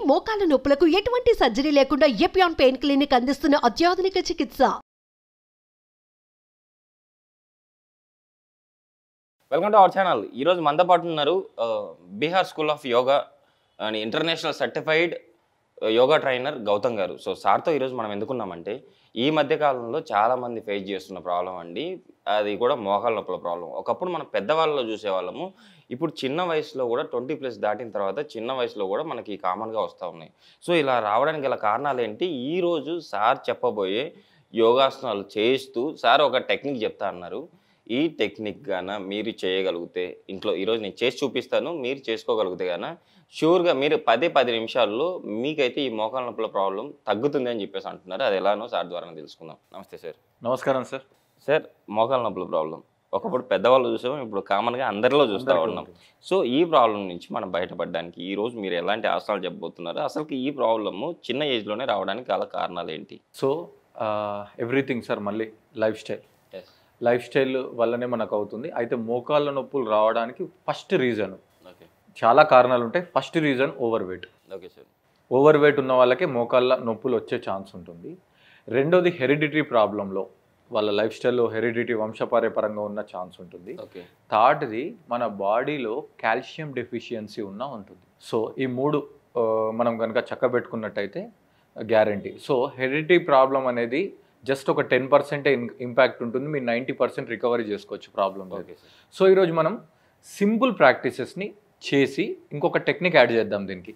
మోకాల నొప్పులకు ఎటువంటి సర్జరీ లేకుండా ఎపియాన్ పెయిన్ క్లినిక్ అందిస్తున్న అత్యాధునిక చికిత్స. Welcome to our channel. ఈరోజు మనతో పాటు ఉన్నారు Bihar school of yoga and international certified yoga trainer Gautam garu. So సార్తో ఈరోజు మనం ఎందుకున్నామంటే ఈ మధ్య కాలంలో చాలామంది ఫేస్ చేస్తున్న ప్రాబ్లం అండి, అది కూడా మోకాల నొప్పుల ప్రాబ్లం. ఒకప్పుడు మనం పెద్దవాళ్ళలో చూసేవాళ్ళము, ఇప్పుడు చిన్న వయసులో కూడా 20+ దాటిన తర్వాత చిన్న వయసులో కూడా మనకి కామన్గా వస్తూ ఉన్నాయి. సో ఇలా రావడానికి గల కారణాలు ఏంటి? ఈరోజు సార్ చెప్పబోయే యోగాసనాలు చేస్తూ సార్ ఒక టెక్నిక్ చెప్తా అన్నారు. ఈ టెక్నిక్ గాన మీరు చేయగలిగితే ఇంట్లో ఈరోజు నేను చేసి చూపిస్తాను, మీరు చేసుకోగలిగితే గాన షూర్గా మీరు 10 నిమిషాల్లో మీకైతే ఈ మోకాల నొప్పుల ప్రాబ్లం తగ్గుతుంది అని చెప్పేసి అంటున్నారు. అది ఎలానో సార్ ద్వారా తెలుసుకుందాం. నమస్తే సార్. నమస్కారం సార్. సార్, మోకాల నొప్పుల ప్రాబ్లం ఒకప్పుడు పెద్దవాళ్ళు చూసాము, ఇప్పుడు కామన్గా అందరిలో చూస్తూ ఉన్నాం. సో ఈ ప్రాబ్లం నుంచి మనం బయటపడడానికి ఈరోజు మీరు ఎలాంటి ఆసనాలు చెప్పబోతున్నారు? అసలు ఈ ప్రాబ్లము చిన్న ఏజ్లోనే రావడానికి గల కారణాలు ఏంటి? సో ఎవ్రీథింగ్ సార్, మళ్ళీ లైఫ్ స్టైల్ వల్లనే మనకు అవుతుంది. అయితే మోకాళ్ళ నొప్పులు రావడానికి ఫస్ట్ రీజన్, చాలా కారణాలు ఉంటాయి. First reason over weight. Okay sir. Over weight ఉన్న వాళ్ళకే మోకాళ్ళ నొప్పులు వచ్చే ఛాన్స్ ఉంటుంది. రెండోది హెరిడిటరీ ప్రాబ్లంలో వాళ్ళ లైఫ్ స్టైల్లో హెరిడిటరీ వంశపార్యపరంగా ఉన్న ఛాన్స్ ఉంటుంది. థర్డ్ది మన బాడీలో కాల్షియం డెఫిషియన్సీ ఉంటుంది. సో ఈ మూడు మనం కనుక చక్కబెట్టుకున్నట్టయితే గ్యారంటీ. సో హెరిడిటరీ ప్రాబ్లం అనేది జస్ట్ ఒక 10% ఇంపాక్ట్ ఉంటుంది, మీరు 90% రికవరీ చేసుకోవచ్చు ప్రాబ్లం. సో ఈరోజు మనం సింపుల్ ప్రాక్టీసెస్ని చేసి ఇంకొక టెక్నిక్ యాడ్ చేద్దాం దీనికి.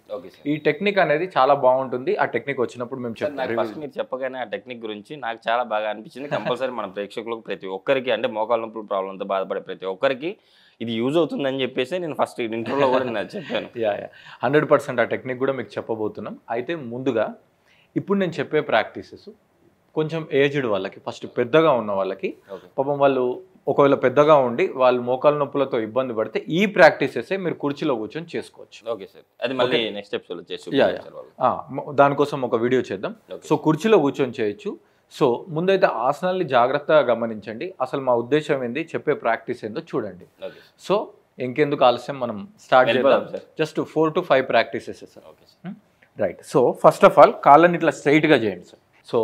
ఈ టెక్నిక్ అనేది చాలా బాగుంటుంది. ఆ టెక్నిక్ వచ్చినప్పుడు మేము చెప్తాం. మీరు చెప్పగానే ఆ టెక్నిక్ గురించి నాకు చాలా బాగా అనిపించింది. కంపల్సరీ మన ప్రేక్షకులకు ప్రతి ఒక్కరికి, అంటే మోకాల నొప్పుల ప్రాబ్లంతో బాధపడే ప్రతి ఒక్కరికి ఇది యూజ్ అవుతుందని చెప్పేసి నేను ఫస్ట్ ఇంట్రోలో కూడా నేను చెప్పాను. 100% ఆ టెక్నిక్ కూడా మీకు చెప్పబోతున్నాం. అయితే ముందుగా ఇప్పుడు నేను చెప్పే ప్రాక్టీసెస్ కొంచెం ఏజ్డ్ వాళ్ళకి, ఫస్ట్ పెద్దగా ఉన్న వాళ్ళకి, పాపం వాళ్ళు ఒకవేళ పెద్దగా ఉండి వాళ్ళు మోకాల నొప్పులతో ఇబ్బంది పడితే ఈ ప్రాక్టీసెస్ మీరు కుర్చీలో కూర్చొని చేసుకోవచ్చు. Okay sir. అది మళ్ళీ నెక్స్ట్ ఎపిసోడ్లో చేసి దానికోసం ఒక వీడియో చేద్దాం. సో కుర్చీలో కూర్చొని చేయొచ్చు. సో ముందైతే ఆసనాల్ని జాగ్రత్తగా గమనించండి. అసలు మా ఉద్దేశం ఏంది, చెప్పే ప్రాక్టీస్ ఏందో చూడండి. సో ఇంకెందుకు ఆలస్యం, మనం స్టార్ట్ చేద్దాం. Just 4 to 5 practices sir. Right. So first of all కాళ్ళని ఇట్లా స్ట్రైట్గా చేయండి సార్. సో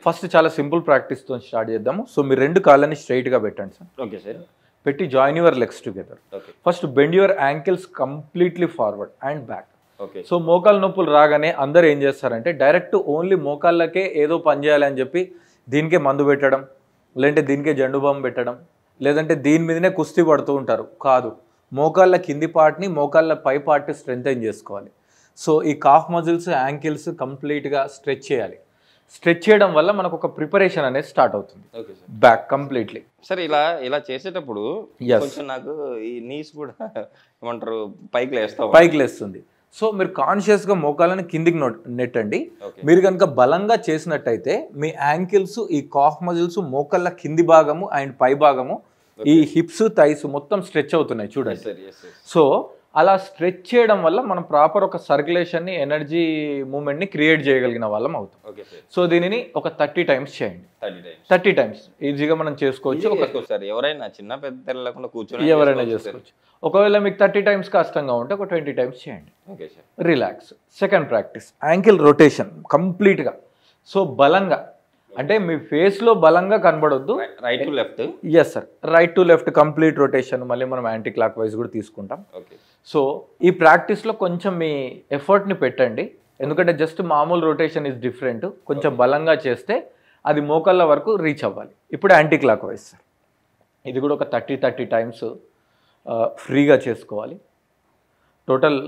ఫస్ట్ చాలా సింపుల్ ప్రాక్టీస్తో స్టార్ట్ చేద్దాము. సో మీరు 2 కాళ్ళని స్ట్రైట్గా పెట్టండి సార్. Okay sir. పెట్టి join your legs together. First bend your ankles completely forward and back. So మోకాళ్ళ నొప్పులు రాగానే అందరు ఏం చేస్తారంటే డైరెక్ట్ ఓన్లీ మోకాళ్ళకే ఏదో పని చేయాలి అని చెప్పి దీనికే మందు పెట్టడం, లేదంటే దీనికే జండు బాంబు పెట్టడం, లేదంటే దీని మీదనే కుస్తీ పడుతూ ఉంటారు. కాదు, మోకాళ్ళ కింది పార్ట్ని మోకాళ్ళ పై పార్ట్ స్ట్రెంథెన్ చేసుకోవాలి. సో ఈ కాఫ్ మజిల్స్, యాంకిల్స్ కంప్లీట్గా స్ట్రెచ్ చేయాలి. స్ట్రెచ్ చేయడం వల్ల మనకు ఒక ప్రిపరేషన్ అనేది స్టార్ట్ అవుతుంది బ్యాక్ కంప్లీట్లీ. సరే, ఇలా చేసేటప్పుడు కొంచెం నాకు ఈ నీస్ కూడా ఏమంటారు పైకి లేస్తుంది. సో మీరు కాన్షియస్గా మోకాళ్ళని కిందికి నెట్టండి. మీరు కనుక బలంగా చేసినట్టయితే మీ యాంకిల్స్, ఈ కాఫ్ మజిల్స్, మోకాళ్ళ కింది భాగము అండ్ పై భాగము, ఈ హిప్స్, థైస్ మొత్తం స్ట్రెచ్ అవుతున్నాయి చూడండి. సో అలా స్ట్రెచ్ చేయడం వల్ల మనం ప్రాపర్ ఒక సర్క్యులేషన్ని, ఎనర్జీ మూమెంట్ని క్రియేట్ చేయగలిగిన వాళ్ళం అవుతాం. సో దీనిని ఒక 30 times చేయండి. 30 times ఈజీగా మనం చేసుకోవచ్చు. ఎవరైనా చిన్న పెద్ద లేకుండా కూర్చొని ఎవరైనా చేసుకోవచ్చు. ఒకవేళ మీకు 30 times కష్టంగా ఉంటే ఒక 20 times చేయండి. Relax. Second practice, ankle rotation కంప్లీట్గా. సో బలంగా, అంటే మీ ఫేస్లో బలంగా కనబడొద్దు. Right to left. Yes sir, right to left complete rotation. మళ్ళీ మనం యాంటీ క్లాక్ వైజ్ కూడా తీసుకుంటాం. సో ఈ ప్రాక్టీస్లో కొంచెం మీ ఎఫర్ట్ని పెట్టండి, ఎందుకంటే జస్ట్ మామూలు రొటేషన్ ఇస్ డిఫరెంట్. కొంచెం బలంగా చేస్తే అది మోకాళ్ళ వరకు రీచ్ అవ్వాలి. ఇప్పుడు యాంటీ క్లాక్ వైజ్ సార్, ఇది కూడా ఒక 30 times ఫ్రీగా చేసుకోవాలి. టోటల్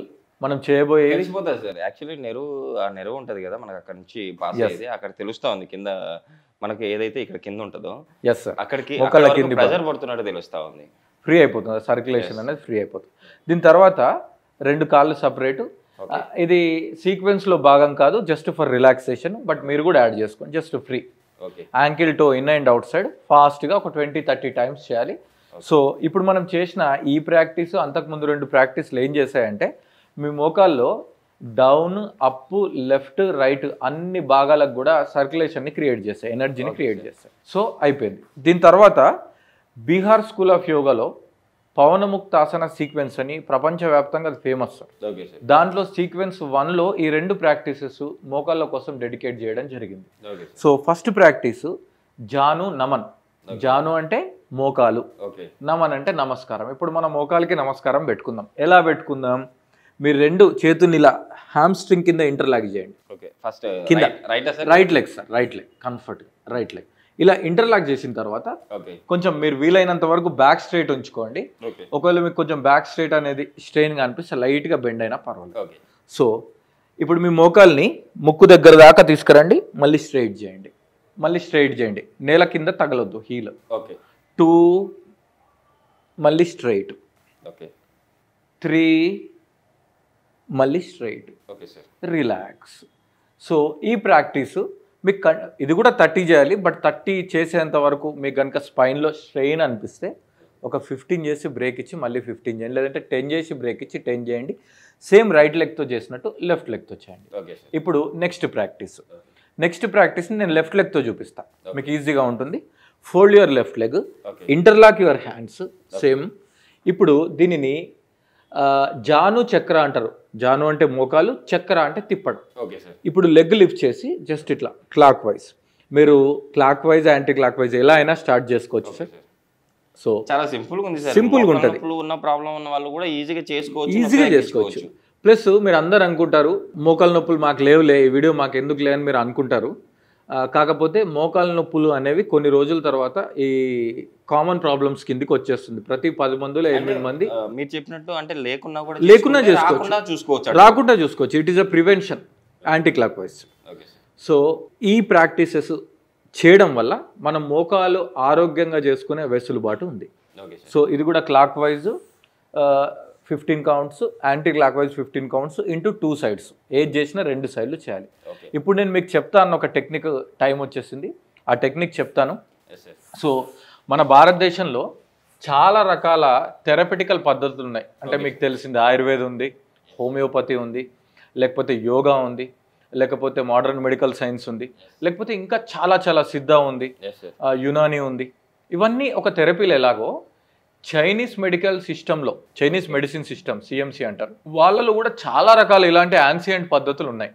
మనం చేయబోయేది తెలిసిపోతుంది సార్. యాక్చువల్లీ నెరువు ఉంటుంది కదా మనకు, అక్కడ నుంచి పాస్ అయ్యేది అక్కడ తెలుస్తూ ఉంది. కింద మనకి ఏదైతే ఇక్కడ కింద ఉంటుందో అక్కడికి ప్రెజర్ పడుతున్నట్టు తెలుస్తూ ఉంది. ఫ్రీ అయిపోతుంది, సర్క్యులేషన్ అనేది ఫ్రీ అయిపోతుంది. దీని తర్వాత 2 కాళ్ళు సపరేటు. ఇది సీక్వెన్స్లో భాగం కాదు, జస్ట్ ఫర్ రిలాక్సేషన్. బట్ మీరు కూడా యాడ్ చేసుకోండి, just free. Ankle toe in and out side ఫాస్ట్గా ఒక 20-30 times చేయాలి. సో ఇప్పుడు మనం చేసిన ఈ ప్రాక్టీస్, అంతకుముందు 2 ప్రాక్టీస్లు ఏం చేశాయంటే మీ మోకాల్లో డౌన్, అప్, లెఫ్ట్, రైట్ అన్ని భాగాలకు కూడా సర్క్యులేషన్ని క్రియేట్ చేస్తాయి, ఎనర్జీని క్రియేట్ చేస్తాయి. సో అయిపోయింది. దీని తర్వాత బీహార్ స్కూల్ ఆఫ్ యోగాలో పవనముక్తాసన సీక్వెన్స్ అని ప్రపంచవ్యాప్తంగా అది ఫేమస్ సార్. Okay sir. దాంట్లో సీక్వెన్స్ 1లో ఈ 2 ప్రాక్టీసెస్ మోకాళ్ళ కోసం డెడికేట్ చేయడం జరిగింది. Okay. So first practice Janu Naman. జాను అంటే మోకాలు, ఓకే. నమన్ అంటే నమస్కారం. ఇప్పుడు మనం మోకాలకి నమస్కారం పెట్టుకుందాం. ఎలా పెట్టుకుందాం? మీరు 2 చేతుల్ని ఇలా హ్యామ్స్ట్రింగ్ కింద ఇంటర్లాక్ చేయండి. ఓకే. ఫస్ట్ కింద right leg sir, right leg comfort, right leg ఇలా ఇంటర్లాక్ చేసిన తర్వాత కొంచెం మీరు వీలైనంత వరకు బ్యాక్ స్ట్రైట్ ఉంచుకోండి. ఒకవేళ మీకు కొంచెం బ్యాక్ స్ట్రైట్ అనేది స్ట్రెయిన్గా అనిపిస్తే లైట్గా బెండ్ అయినా పర్వాలేదు. సో ఇప్పుడు మీ మోకాల్ని ముక్కు దగ్గర దాకా తీసుకురండి, మళ్ళీ స్ట్రైట్ చేయండి, మళ్ళీ స్ట్రైట్ చేయండి, నేల కింద తగలొద్దు హీల్. 2 మళ్ళీ స్ట్రైట్, 3 మళ్ళీ స్ట్రైట్, రిలాక్స్. సో ఈ ప్రాక్టీసు మీకు ఇది కూడా 30 చేయాలి. బట్ 30 చేసేంత వరకు మీకు కనుక స్పైన్లో స్ట్రెయిన్ అనిపిస్తే ఒక 15 చేసి బ్రేక్ ఇచ్చి మళ్ళీ 15 చేయండి, లేదంటే 10 చేసి బ్రేక్ ఇచ్చి 10 చేయండి. సేమ్ రైట్ లెగ్తో చేసినట్టు లెఫ్ట్ లెగ్తో చేయండి. ఇప్పుడు నెక్స్ట్ ప్రాక్టీస్ని నేను లెఫ్ట్ లెగ్తో చూపిస్తాను, మీకు ఈజీగా ఉంటుంది. Fold your left leg, interlock your hands same. ఇప్పుడు దీనిని జాను చక్ర అంటారు. జాను అంటే మోకాలు, చక్ర అంటే తిప్పడం. ఇప్పుడు లెగ్ లిఫ్ట్ చేసి జస్ట్ ఇట్లా క్లాక్ వైజ్, మీరు clock wise anti clock wise ఎలా అయినా స్టార్ట్ చేసుకోవచ్చు సార్. సో చాలా సింపుల్గా ఉంది సార్. సింపుల్గా ఉంటుంది. ఉన్న ప్రాబ్లం ఉన్న వాళ్ళు కూడా ఈజీగా చేసుకోవచ్చు. ప్లస్ మీరు అందరు అనుకుంటారు మోకాలు నొప్పులు మాకు లేవులే, ఈ వీడియో మాకు ఎందుకు లే అని మీరు అనుకుంటారు. కాకపోతే మోకాలు నొప్పులు అనేవి కొన్ని రోజుల తర్వాత ఈ కామన్ ప్రాబ్లమ్స్ కిందకి వచ్చేస్తుంది. ప్రతి 10 మందిలో 8 మంది మీరు చెప్పినట్టు అంటే లేకున్నా చూసుకోవచ్చు. It is a prevention, anti clock wise. So ఈ ప్రాక్టీసెస్ చేయడం వల్ల మనం మోకాలు ఆరోగ్యంగా చేసుకునే వెసులుబాటు ఉంది. సో ఇది కూడా clock wise 15 counts, anti clock wise 15 counts into 2 sides. ఏది చేసినా 2 సైడ్లు చేయాలి. ఇప్పుడు నేను మీకు చెప్తాను ఒక టెక్నిక్, టైం వచ్చేసింది, ఆ టెక్నిక్ చెప్తాను. సో మన భారతదేశంలో చాలా రకాల థెరపెటికల్ పద్ధతులు ఉన్నాయి. అంటే మీకు తెలిసింది ఆయుర్వేదం ఉంది, హోమియోపతి ఉంది, లేకపోతే యోగా ఉంది, లేకపోతే మోడర్న్ మెడికల్ సైన్స్ ఉంది, లేకపోతే ఇంకా చాలా చాలా సిద్ధ ఉంది, యునాని ఉంది. ఇవన్నీ ఒక థెరపీలు ఎలాగో చైనీస్ మెడికల్ సిస్టంలో, చైనీస్ మెడిసిన్ సిస్టమ్ సిఎంసి అంటారు, వాళ్ళలో కూడా చాలా రకాల ఇలాంటి యాన్సియంట్ పద్ధతులు ఉన్నాయి.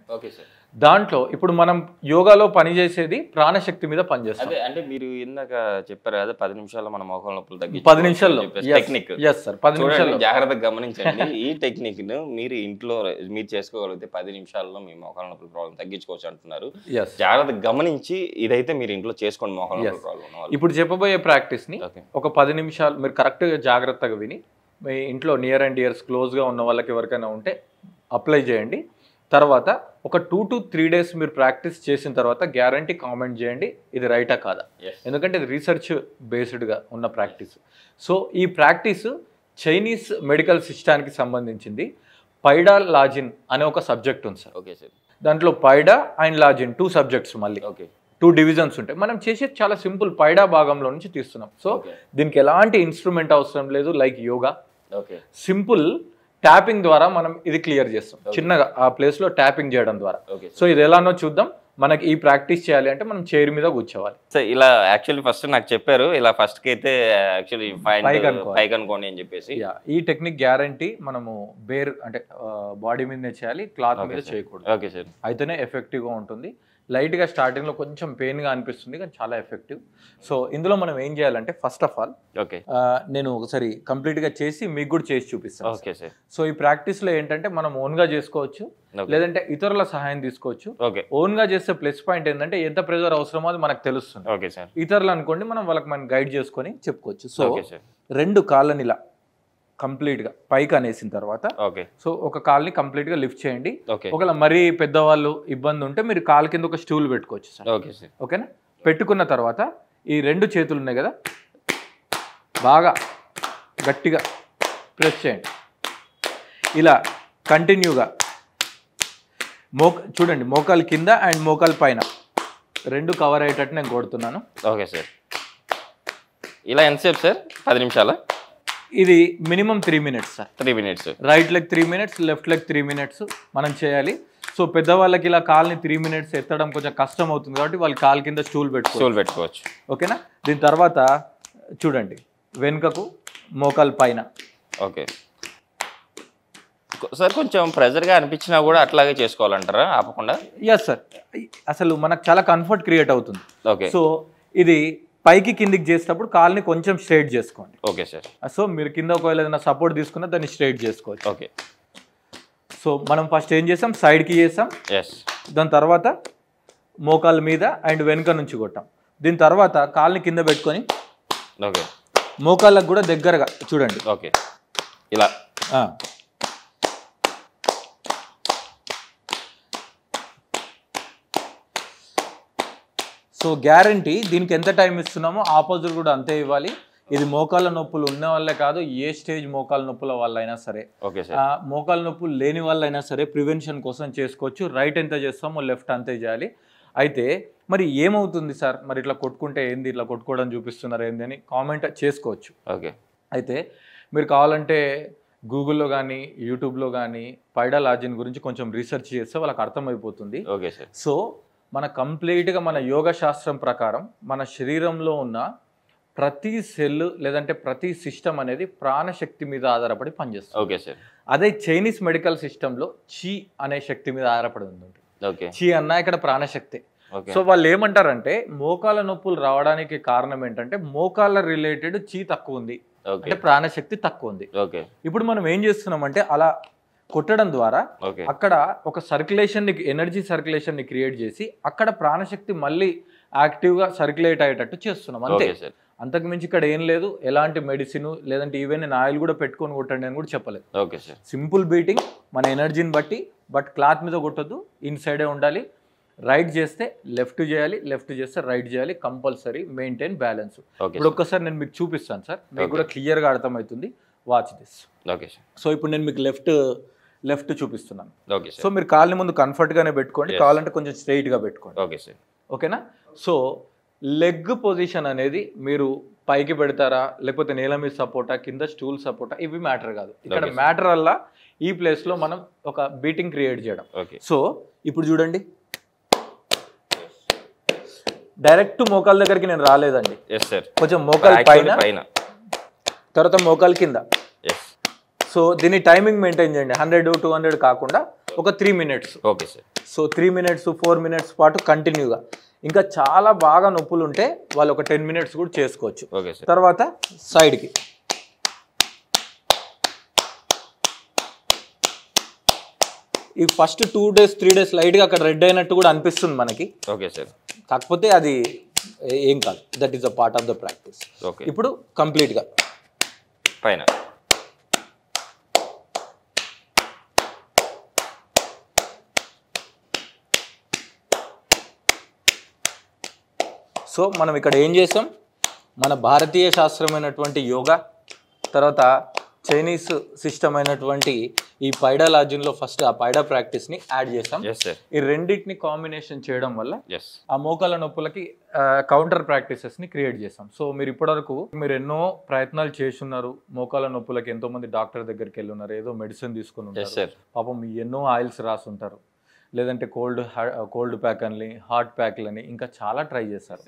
దాంట్లో ఇప్పుడు మనం యోగాలో పనిచేసేది ప్రాణశక్తి మీద పనిచేస్తాం. అంటే మీరు ఇందాక చెప్పారు కదా 10 నిమిషాల్లో మన మోకాళ్ళ నొప్పులు తగ్గించి 10 నిమిషాల్లో టెక్నిక్. yes sir, 10 నిమిషాల్లో జాగ్రత్తగా గమనించండి. ఈ టెక్నిక్ ను మీరు ఇంట్లో మీరు చేసుకోగలిగితే 10 నిమిషాల్లో మీ మోకాళ్ళ నొప్పుల ప్రాబ్లం తగ్గించుకోవచ్చు అంటున్నారు. జాగ్రత్తగా గమనించి ఇదైతే మీరు ఇంట్లో చేసుకోండి మోకాళ్ళ నొప్పుల ప్రాబ్లం. ఇప్పుడు చెప్పబోయే ప్రాక్టీస్ ని ఒక 10 నిమిషాలు మీరు కరెక్ట్ గా జాగ్రత్తగా విని మీ ఇంట్లో నియర్ అండ్ డియర్స్ క్లోజ్ గా ఉన్న వాళ్ళకి ఎవరికైనా ఉంటే అప్లై చేయండి. తర్వాత ఒక 2 to 3 days మీరు ప్రాక్టీస్ చేసిన తర్వాత గ్యారంటీ కామెంట్ చేయండి ఇది రైటా కాదా, ఎందుకంటే ఇది రీసెర్చ్ బేస్డ్గా ఉన్న ప్రాక్టీస్. సో ఈ ప్రాక్టీస్ చైనీస్ మెడికల్ సిస్టానికి సంబంధించింది. పైడా లాజిన్ అనే ఒక సబ్జెక్ట్ ఉంది సార్. Okay sir. దాంట్లో పైడా అండ్ లాజిన్ 2 సబ్జెక్ట్స్, మళ్ళీ 2 డివిజన్స్ ఉంటాయి. మనం చేసేది చాలా సింపుల్, పైడా భాగంలో నుంచి తీస్తున్నాం. సో దీనికి ఎలాంటి ఇన్స్ట్రుమెంట్ అవసరం లేదు, లైక్ యోగా. సింపుల్ ట్యాపింగ్ ద్వారా మనం ఇది క్లియర్ చేస్తాం, చిన్నగా ఆ ప్లేస్లో ట్యాపింగ్ చేయడం ద్వారా. సో ఇది ఎలానో చూద్దాం. మనకి ఈ ప్రాక్టీస్ చేయాలి అంటే మనం చైర్ మీద కూర్చోవాలి. సో ఇలా యాక్చువల్లీ ఫస్ట్ నాకు చెప్పారు, ఇలా ఫస్ట్కి అయితే యాక్చువల్లీ పైకి అనుకోండి అని చెప్పేసి. ఈ టెక్నిక్ గ్యారంటీ మనము బేర్ అంటే బాడీ మీదనే చేయాలి, క్లాత్ మీద చేయకూడదు. Okay sir. అయితేనే ఎఫెక్టివ్గా ఉంటుంది. లైట్గా స్టార్టింగ్లో కొంచెం పెయిన్గా అనిపిస్తుంది కానీ చాలా ఎఫెక్టివ్. సో ఇందులో మనం ఏం చేయాలంటే ఫస్ట్ ఆఫ్ ఆల్ నేను ఒకసారి కంప్లీట్గా చేసి మీకు కూడా చేసి చూపిస్తాను. Okay sir. సో ఈ ప్రాక్టీస్లో ఏంటంటే మనం ఓన్గా చేసుకోవచ్చు, లేదంటే ఇతరుల సహాయం తీసుకోవచ్చు. ఓన్గా చేస్తే ప్లస్ పాయింట్ ఏంటంటే ఎంత ప్రెజర్ అవసరమో అది మనకు తెలుస్తుంది. Okay sir. ఇతరులు అనుకోండి మనం గైడ్ చేసుకొని చెప్పుకోవచ్చు. సో 2 కాళ్ళని ఇలా కంప్లీట్గా పైకి అనేసిన తర్వాత సో ఒక కాల్ని కంప్లీట్గా లిఫ్ట్ చేయండి. ఒకవేళ మరీ పెద్దవాళ్ళు ఇబ్బంది ఉంటే మీరు కాలు కింద ఒక స్టూల్ పెట్టుకోవచ్చు సార్. ఓకేనా? పెట్టుకున్న తర్వాత ఈ 2 చేతులు ఉన్నాయి కదా, బాగా గట్టిగా ప్రెస్ చేయండి. ఇలా కంటిన్యూగా చూడండి, మోకాలు కింద అండ్ మోకాలు పైన 2 కవర్ అయ్యేటట్టు నేను కొడుతున్నాను. Okay sir. ఇలా ఎంతసేపు సార్? 10 నిమిషాలా? ఇది minimum 3 minutes sir. 3 minutes. Right leg 3 minutes, left leg 3 minutes మనం చేయాలి. సో పెద్దవాళ్ళకి ఇలా కాల్ని 3 minutes ఎత్తడం కొంచెం కష్టం అవుతుంది కాబట్టి వాళ్ళు కాలు కింద స్టూల్ పెట్టుకోవచ్చు. ఓకేనా? దీని తర్వాత చూడండి, వెనుకకు మోకాలు పైన. ఓకే సార్, కొంచెం ప్రెజర్గా అనిపించినా కూడా అట్లాగే చేసుకోవాలంటారా ఆపకుండా? ఎస్ సార్, అసలు మనకు చాలా కంఫర్ట్ క్రియేట్ అవుతుంది. ఓకే. సో ఇది పైకి కిందికి చేసేటప్పుడు కాల్ని కొంచెం స్ట్రైట్ చేసుకోండి. Okay sir. సో మీరు కింద ఒకవేళ ఏదైనా సపోర్ట్ తీసుకున్నా దాన్ని స్ట్రైట్ చేసుకోవచ్చు. ఓకే. సో మనం ఫస్ట్ ఏం చేసాం, సైడ్కి చేసాం, ఎస్. దాని తర్వాత మోకాళ్ళ మీద అండ్ వెనుక నుంచి కొట్టాం. దీని తర్వాత కాల్ని కింద పెట్టుకొని ఓకే మోకాళ్ళకు కూడా దగ్గరగా చూడండి. ఓకే ఇలా. సో గ్యారంటీ దీనికి ఎంత టైం ఇస్తున్నామో ఆపోజిట్ కూడా అంతే ఇవ్వాలి. ఇది మోకాళ్ళ నొప్పులు ఉన్న వాళ్ళే కాదు, ఏ స్టేజ్ మోకాళ్ళ నొప్పుల వాళ్ళైనా సరే, మోకాళ్ళ నొప్పులు లేని వాళ్ళైనా సరే ప్రివెన్షన్ కోసం చేసుకోవచ్చు. రైట్ ఎంత చేస్తామో లెఫ్ట్ అంతే చేయాలి. అయితే మరి ఏమవుతుంది సార్, మరి ఇట్లా కొట్టుకుంటే ఏంది, ఇట్లా కొట్టుకోవడం చూపిస్తున్నారు ఏంది అని కామెంట్ చేసుకోవచ్చు. ఓకే. అయితే మీరు కావాలంటే గూగుల్లో కానీ యూట్యూబ్లో కానీ పైడాలజీ గురించి కొంచెం రీసెర్చ్ చేస్తే వాళ్ళకి అర్థమైపోతుంది. Okay sir. సో మన కంప్లీట్గా మన యోగ శాస్త్రం ప్రకారం మన శరీరంలో ఉన్న ప్రతి సెల్ లేదంటే ప్రతి సిస్టమ్ అనేది ప్రాణశక్తి మీద ఆధారపడి పనిచేస్తుంది. Okay sir. అదే చైనీస్ మెడికల్ సిస్టంలో చి అనే శక్తి మీద ఆధారపడి ఉంది. ఓకే. చి అన్న ఇక్కడ ప్రాణశక్తి. సో వాళ్ళు ఏమంటారంటే మోకాళ్ళ నొప్పులు రావడానికి కారణం ఏంటంటే మోకాళ్ళ రిలేటెడ్ చి తక్కువ ఉంది, అంటే ప్రాణశక్తి తక్కువ ఉంది. ఇప్పుడు మనం ఏం చేస్తున్నామంటే అలా కొట్టడం ద్వారా అక్కడ ఒక సర్క్యులేషన్ ని, ఎనర్జీ సర్క్యులేషన్ ని క్రియేట్ చేసి అక్కడ ప్రాణశక్తి మళ్ళీ యాక్టివ్ గా సర్క్యులేట్ అయ్యేటట్టు చేస్తున్నాం అంతే. అంతకు మించి ఇక్కడ ఏం లేదు. ఎలాంటి మెడిసిన్ లేదంటే ఈవెన్ నేను ఆయిల్ కూడా పెట్టుకొని కొట్టండి అని కూడా చెప్పలేదు. సింపుల్ బీటింగ్ మన ఎనర్జీని బట్టి, బట్ క్లాత్ మీద కొట్టద్దు, ఇన్సైడే ఉండాలి. రైట్ చేస్తే లెఫ్ట్ చేయాలి, లెఫ్ట్ చేస్తే రైట్ చేయాలి, కంపల్సరీ మెయింటైన్ బ్యాలెన్స్. ఇప్పుడు ఒక్కసారి నేను మీకు చూపిస్తాను సార్, మీకు కూడా క్లియర్గా అర్థమవుతుంది. Watch this. సో ఇప్పుడు నేను మీకు లెఫ్ట్ చూపిస్తున్నాను. సో మీరు కాళ్ళని ముందు కంఫర్ట్గానే పెట్టుకోండి, కావాలంటే కొంచెం స్ట్రైట్గా పెట్టుకోండి. ఓకేనా? సో లెగ్ పొజిషన్ అనేది మీరు పైకి పెడతారా లేకపోతే నేల మీద సపోర్టా కింద స్టూల్ సపోర్టా ఇవి మ్యాటర్ కాదు. ఇక్కడ మ్యాటర్ అలా ఈ ప్లేస్లో మనం ఒక బీటింగ్ క్రియేట్ చేయడం. సో ఇప్పుడు చూడండి, డైరెక్ట్ మోకాల దగ్గరికి నేను రాలేదండి, కొంచెం మోకాల పైన తర్వాత మోకాల కింద. సో దీని టైమింగ్ మెయింటైన్ చేయండి, 100 200 కాకుండా ఒక 3 minutes. Okay sir. So 3 minutes 4 minutes పాటు కంటిన్యూగా. ఇంకా చాలా బాగా నొప్పులు ఉంటే వాళ్ళు ఒక 10 minutes కూడా చేసుకోవచ్చు. తర్వాత సైడ్కి ఈ ఫస్ట్ 2 days 3 days లైట్గా అక్కడ రెడ్ అయినట్టు కూడా అనిపిస్తుంది మనకి. Okay sir. కాకపోతే అది ఏం కాదు, that is a part of the practice. ఇప్పుడు కంప్లీట్గా పైన. సో మనం ఇక్కడ ఏం చేసాం, మన భారతీయ శాస్త్రమైనటువంటి యోగా, తర్వాత చైనీస్ సిస్టమ్ అయినటువంటి ఈ పైడాలజీలో ఫస్ట్ ఆ పైడా ప్రాక్టీస్ని యాడ్ చేసాం. ఈ రెండింటిని కాంబినేషన్ చేయడం వల్ల ఆ మోకాల నొప్పులకి కౌంటర్ ప్రాక్టీసెస్ని క్రియేట్ చేసాం. సో మీరు ఇప్పటివరకు మీరు ఎన్నో ప్రయత్నాలు చేస్తున్నారు, మోకాల నొప్పులకి ఎంతోమంది డాక్టర్ దగ్గరికి వెళ్ళి ఉన్నారు, ఏదో మెడిసిన్ తీసుకుని ఉంటారు, పాపం ఎన్నో ఆయిల్స్ రాసి ఉంటారు, లేదంటే కోల్డ్ ప్యాక్ అని హాట్ ప్యాక్లని ఇంకా చాలా ట్రై చేశారు.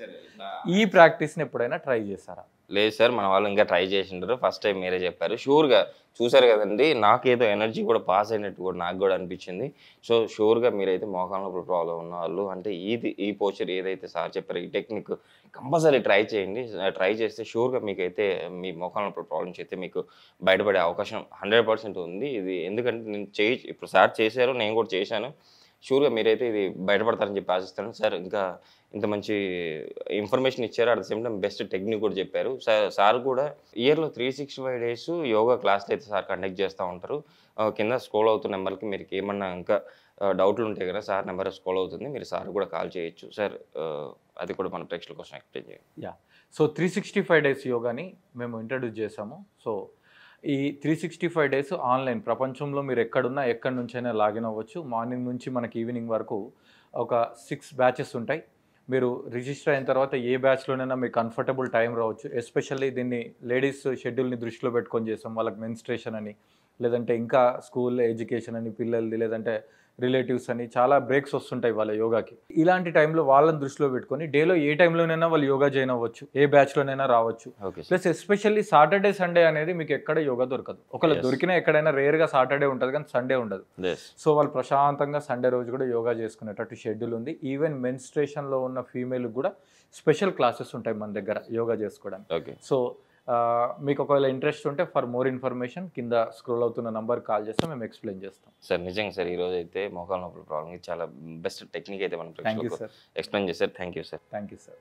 ఈ ప్రాక్టీస్ని ఎప్పుడైనా ట్రై చేశారా? లేదు సార్, మన వాళ్ళు ఇంకా ట్రై చేసింటారు. ఫస్ట్ టైం మీరే చెప్పారు. షూర్గా చూసారు కదండి, నాకేదో ఎనర్జీ కూడా పాస్ అయినట్టు కూడా నాకు కూడా అనిపించింది. సో షూర్గా మీరైతే మోకాళ్ళ ప్రాబ్లం ఉన్న వాళ్ళు అంటే ఈ పోస్చర్ ఏదైతే సార్ చెప్పారో ఈ టెక్నిక్ కంపల్సరీ ట్రై చేయండి. ట్రై చేస్తే షూర్గా మీకైతే మీ మోకాళ్ళ ప్రాబ్లమ్స్ అయితే మీకు బయటపడే అవకాశం 100% ఉంది. ఇది ఎందుకంటే నేను ఇప్పుడు సార్ చేశారు, నేను కూడా చేశాను. షూర్గా మీరైతే ఇది బయటపడతారని చెప్పి ఆశిస్తాను. సార్ ఇంకా ఇంత మంచి ఇన్ఫర్మేషన్ ఇచ్చారు, at the same time best technique కూడా చెప్పారు. సార్ కూడా ఇయర్లో 365 days యోగా క్లాసులు అయితే సార్ కండక్ట్ చేస్తూ ఉంటారు. కింద స్క్రోల్ అవుతున్న నెంబర్కి మీరు ఏమన్నా ఇంకా డౌట్లు ఉంటే కదా సార్ నెంబర్ స్క్రోల్ అవుతుంది, మీరు సార్ కూడా కాల్ చేయొచ్చు. సార్ అది కూడా మన ప్రేక్షకుల కోసం ఎక్స్ప్లెయిన్ చేయండి. సో 365 days యోగాని మేము ఇంట్రడ్యూస్ చేసాము. సో ఈ 365 days ఆన్లైన్, ప్రపంచంలో మీరు ఎక్కడున్నా ఎక్కడి నుంచైనా లాగిన్ అవ్వచ్చు. మార్నింగ్ నుంచి మనకి ఈవినింగ్ వరకు ఒక 6 batches ఉంటాయి. మీరు రిజిస్టర్ అయిన తర్వాత ఏ బ్యాచ్లోనైనా మీకు కంఫర్టబుల్ టైం రావచ్చు. ఎస్పెషల్లీ దీన్ని లేడీస్ షెడ్యూల్ని దృష్టిలో పెట్టుకొని చేసాం. వాళ్ళకి మెన్స్ట్రేషన్ అని, లేదంటే ఇంకా స్కూల్ ఎడ్యుకేషన్ అని పిల్లలది, లేదంటే రిలేటివ్స్ అని చాలా బ్రేక్స్ వస్తుంటాయి వాళ్ళ యోగాకి. ఇలాంటి టైంలో వాళ్ళని దృష్టిలో పెట్టుకొని డేలో ఏ టైంలోనైనా వాళ్ళు యోగా జాయిన్ అవ్వచ్చు, ఏ బ్యాచ్లోనైనా రావచ్చు. ప్లస్ ఎస్పెషల్లీ సాటర్డే సండే అనేది మీకు ఎక్కడ యోగా దొరకదు. ఒకవేళ దొరికినా ఎక్కడైనా రేర్గా సాటర్డే ఉంటుంది కానీ సండే ఉండదు. సో వాళ్ళు ప్రశాంతంగా సండే రోజు కూడా యోగా చేసుకునేటట్టు షెడ్యూల్ ఉంది. ఈవెన్ మెన్స్ట్రేషన్లో ఉన్న ఫీమేల్ కూడా స్పెషల్ క్లాసెస్ ఉంటాయి మన దగ్గర యోగా చేసుకోవడానికి. సో మీకు ఒకవేళ ఇంట్రెస్ట్ ఉంటే ఫర్ మోర్ ఇన్ఫర్మేషన్ కింద స్క్రోల్ అవుతున్న నంబర్ కాల్ చేస్తే మేము ఎక్స్ప్లెయిన్ చేస్తాం. సార్ నిజంగా సార్ ఈ రోజు అయితే మోకాలు నొప్పుల ప్రాబ్లమ్కి చాలా బెస్ట్ టెక్నిక్ అయితే మనం ఎక్స్ప్లెయిన్ చేశారు. Thank you sir. Thank you sir.